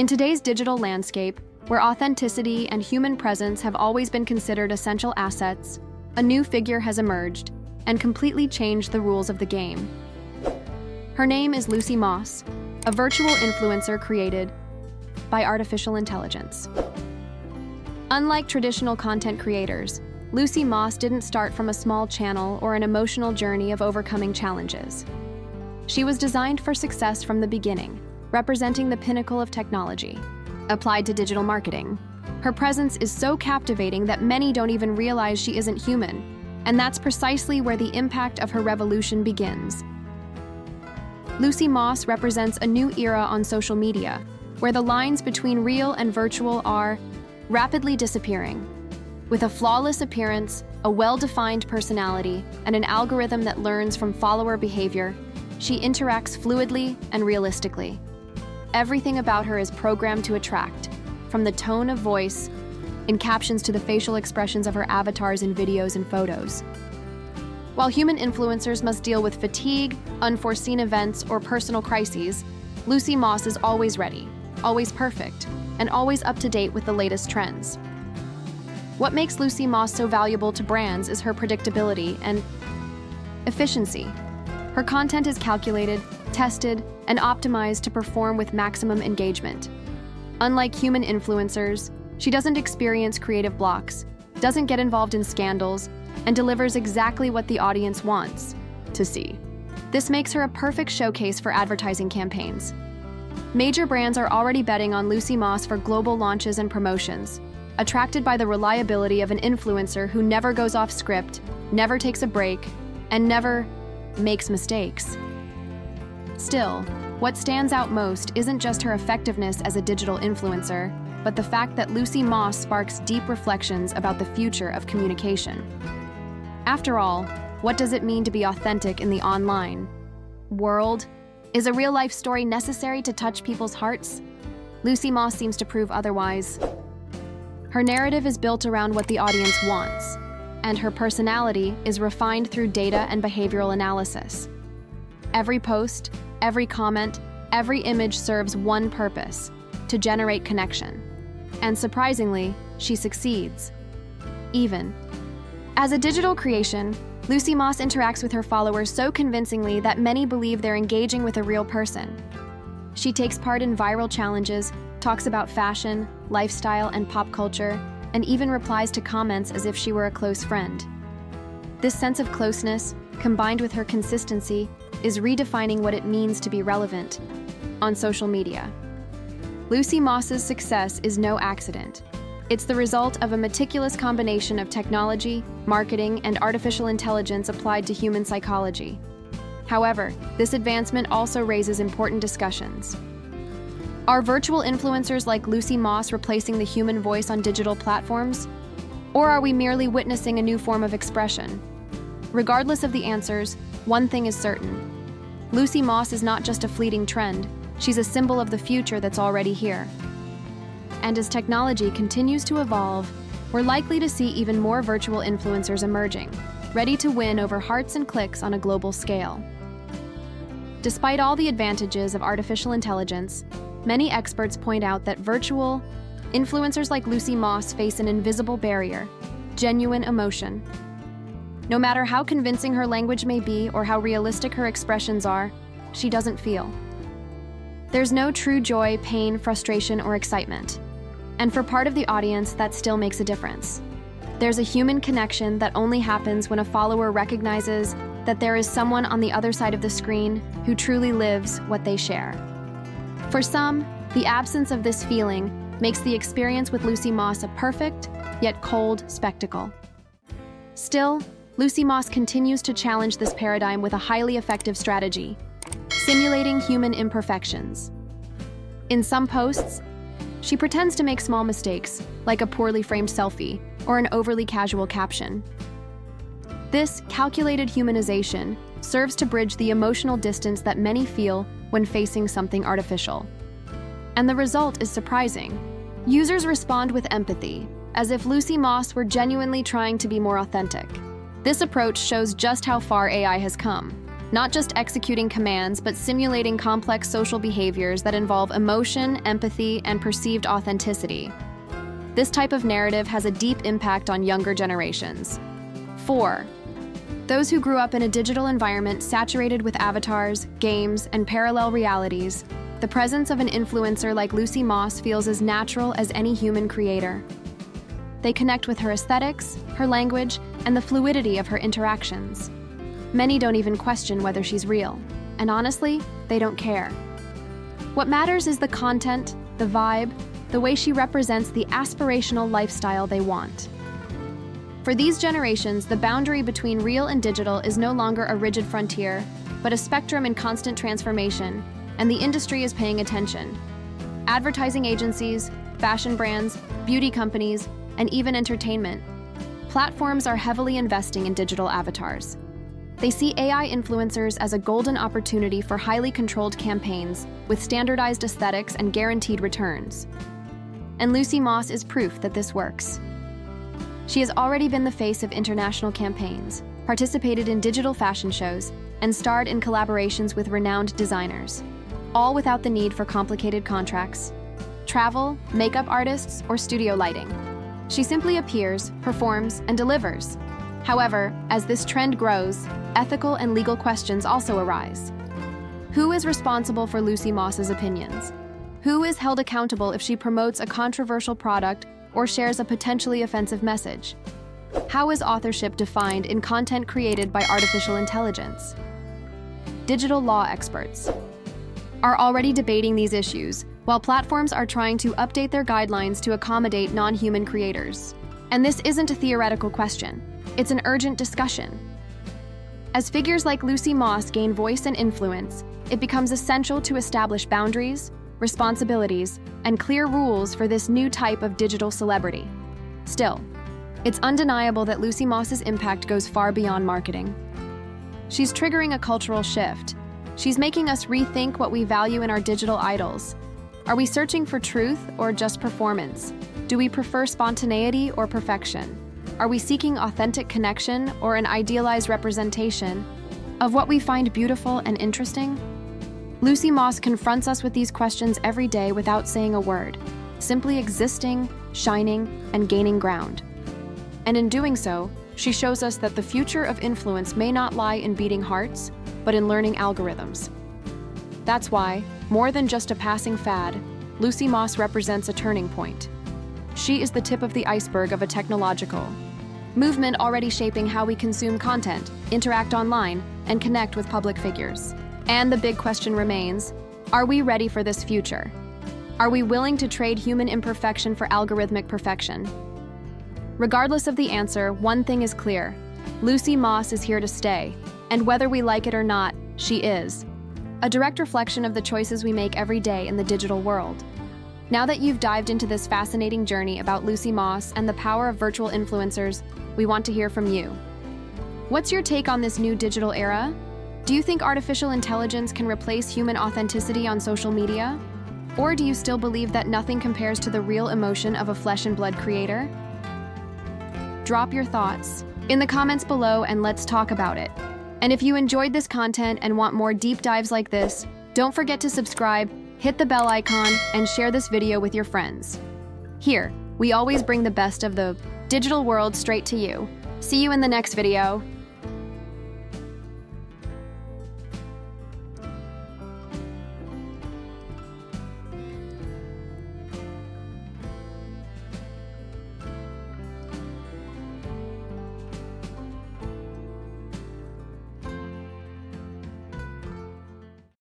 In today's digital landscape, where authenticity and human presence have always been considered essential assets, a new figure has emerged and completely changed the rules of the game. Her name is Lucy Moss, a virtual influencer created by artificial intelligence. Unlike traditional content creators, Lucy Moss didn't start from a small channel or an emotional journey of overcoming challenges. She was designed for success from the beginning, representing the pinnacle of technology. Applied to digital marketing, her presence is so captivating that many don't even realize she isn't human, and that's precisely where the impact of her revolution begins. Lucy Moss represents a new era on social media, where the lines between real and virtual are rapidly disappearing. With a flawless appearance, a well-defined personality, and an algorithm that learns from follower behavior, she interacts fluidly and realistically. Everything about her is programmed to attract, from the tone of voice in captions to the facial expressions of her avatars in videos and photos. While human influencers must deal with fatigue, unforeseen events, or personal crises, Lucy Moss is always ready, always perfect, and always up to date with the latest trends. What makes Lucy Moss so valuable to brands is her predictability and efficiency. Her content is calculated, tested, and optimized to perform with maximum engagement. Unlike human influencers, she doesn't experience creative blocks, doesn't get involved in scandals, and delivers exactly what the audience wants to see. This makes her a perfect showcase for advertising campaigns. Major brands are already betting on Lucy Moss for global launches and promotions, attracted by the reliability of an influencer who never goes off script, never takes a break, and never makes mistakes. Still, what stands out most isn't just her effectiveness as a digital influencer, but the fact that Lucy Moss sparks deep reflections about the future of communication. After all, what does it mean to be authentic in the online world? Is a real-life story necessary to touch people's hearts? Lucy Moss seems to prove otherwise. Her narrative is built around what the audience wants, and her personality is refined through data and behavioral analysis. Every post, every comment, every image serves one purpose: to generate connection. And surprisingly, she succeeds. Even. As a digital creation, Lucy Moss interacts with her followers so convincingly that many believe they're engaging with a real person. She takes part in viral challenges, talks about fashion, lifestyle, and pop culture, and even replies to comments as if she were a close friend. This sense of closeness, combined with her consistency, is redefining what it means to be relevant on social media. Lucy Moss's success is no accident. It's the result of a meticulous combination of technology, marketing, and artificial intelligence applied to human psychology. However, this advancement also raises important discussions. Are virtual influencers like Lucy Moss replacing the human voice on digital platforms? Or are we merely witnessing a new form of expression? Regardless of the answers, one thing is certain. Lucy Moss is not just a fleeting trend, she's a symbol of the future that's already here. And as technology continues to evolve, we're likely to see even more virtual influencers emerging, ready to win over hearts and clicks on a global scale. Despite all the advantages of artificial intelligence, many experts point out that virtual influencers like Lucy Moss face an invisible barrier: genuine emotion. No matter how convincing her language may be or how realistic her expressions are, she doesn't feel. There's no true joy, pain, frustration, or excitement. And for part of the audience, that still makes a difference. There's a human connection that only happens when a follower recognizes that there is someone on the other side of the screen who truly lives what they share. For some, the absence of this feeling makes the experience with Lucy Moss a perfect, yet cold spectacle. Still, Lucy Moss continues to challenge this paradigm with a highly effective strategy: simulating human imperfections. In some posts, she pretends to make small mistakes, like a poorly framed selfie or an overly casual caption. This calculated humanization serves to bridge the emotional distance that many feel when facing something artificial. And the result is surprising. Users respond with empathy, as if Lucy Moss were genuinely trying to be more authentic. This approach shows just how far AI has come. not just executing commands, but simulating complex social behaviors that involve emotion, empathy, and perceived authenticity. This type of narrative has a deep impact on younger generations. 4. Those who grew up in a digital environment saturated with avatars, games, and parallel realities, the presence of an influencer like Lucy Moss feels as natural as any human creator. They connect with her aesthetics, her language, and the fluidity of her interactions. Many don't even question whether she's real, and honestly, they don't care. What matters is the content, the vibe, the way she represents the aspirational lifestyle they want. For these generations, the boundary between real and digital is no longer a rigid frontier, but a spectrum in constant transformation, and the industry is paying attention. Advertising agencies, fashion brands, beauty companies, and even entertainment platforms are heavily investing in digital avatars. They see AI influencers as a golden opportunity for highly controlled campaigns with standardized aesthetics and guaranteed returns. And Lucy Moss is proof that this works. She has already been the face of international campaigns, participated in digital fashion shows, and starred in collaborations with renowned designers, all without the need for complicated contracts, travel, makeup artists, or studio lighting. She simply appears, performs, and delivers. However, as this trend grows, ethical and legal questions also arise. Who is responsible for Lucy Moss's opinions? Who is held accountable if she promotes a controversial product or shares a potentially offensive message? How is authorship defined in content created by artificial intelligence? Digital law experts are already debating these issues, while platforms are trying to update their guidelines to accommodate non-human creators. And this isn't a theoretical question, it's an urgent discussion. As figures like Lucy Moss gain voice and influence, it becomes essential to establish boundaries, responsibilities, and clear rules for this new type of digital celebrity. Still, it's undeniable that Lucy Moss's impact goes far beyond marketing. She's triggering a cultural shift. She's making us rethink what we value in our digital idols. Are we searching for truth or just performance? Do we prefer spontaneity or perfection? Are we seeking authentic connection or an idealized representation of what we find beautiful and interesting? Lucy Moss confronts us with these questions every day without saying a word, simply existing, shining, and gaining ground. And in doing so, she shows us that the future of influence may not lie in beating hearts, but in learning algorithms. That's why, more than just a passing fad, Lucy Moss represents a turning point. She is the tip of the iceberg of a technological movement already shaping how we consume content, interact online, and connect with public figures. And the big question remains, are we ready for this future? Are we willing to trade human imperfection for algorithmic perfection? Regardless of the answer, one thing is clear. Lucy Moss is here to stay, and whether we like it or not, she is. A direct reflection of the choices we make every day in the digital world. Now that you've dived into this fascinating journey about Lucy Moss and the power of virtual influencers, we want to hear from you. What's your take on this new digital era? Do you think artificial intelligence can replace human authenticity on social media? Or do you still believe that nothing compares to the real emotion of a flesh and blood creator? Drop your thoughts in the comments below and let's talk about it. And if you enjoyed this content and want more deep dives like this, don't forget to subscribe, hit the bell icon, and share this video with your friends. Here, we always bring the best of the digital world straight to you. See you in the next video.